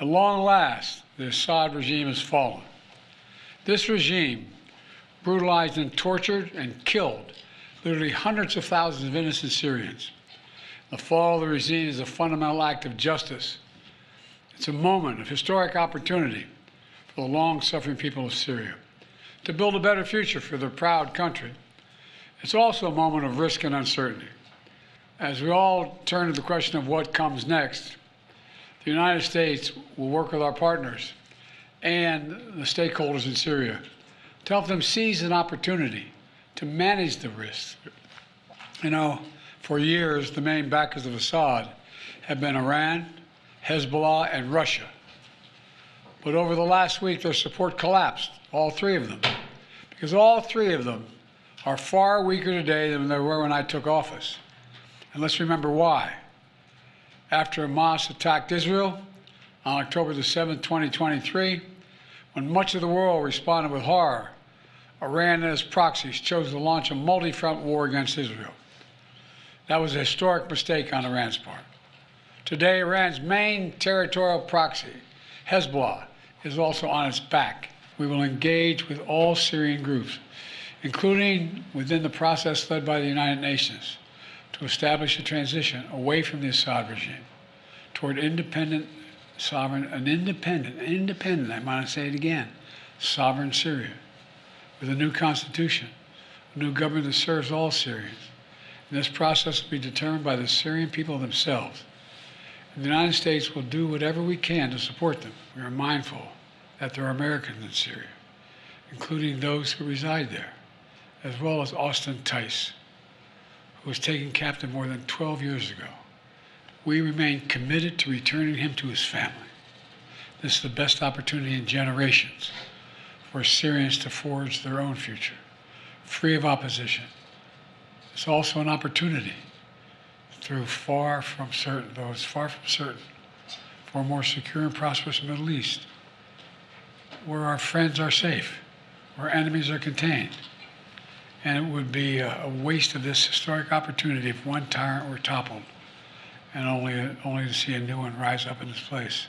At long last, the Assad regime has fallen. This regime brutalized and tortured and killed literally hundreds of thousands of innocent Syrians. The fall of the regime is a fundamental act of justice. It's a moment of historic opportunity for the long-suffering people of Syria to build a better future for their proud country. It's also a moment of risk and uncertainty. As we all turn to the question of what comes next, the United States will work with our partners and the stakeholders in Syria to help them seize an opportunity to manage the risks. You know, for years, the main backers of Assad have been Iran, Hezbollah, and Russia. But over the last week, their support collapsed, all three of them, because all three of them are far weaker today than they were when I took office. And let's remember why. After Hamas attacked Israel on October the 7th, 2023, when much of the world responded with horror, Iran and its proxies chose to launch a multi-front war against Israel. That was a historic mistake on Iran's part. Today, Iran's main territorial proxy, Hezbollah, is also on its back. We will engage with all Syrian groups, including within the process led by the United Nations, to establish a transition away from the Assad regime toward independent, sovereign, independent, I want to say it again, sovereign Syria, with a new constitution, a new government that serves all Syrians. And this process will be determined by the Syrian people themselves. And the United States will do whatever we can to support them. We are mindful that there are Americans in Syria, including those who reside there, as well as Austin Tice, who was taken captive more than 12 years ago. We remain committed to returning him to his family. This is the best opportunity in generations for Syrians to forge their own future, free of opposition. It's also an opportunity through far from certain, for a more secure and prosperous Middle East, where our friends are safe, where enemies are contained. And it would be a waste of this historic opportunity if one tyrant were toppled and only to see a new one rise up in its place.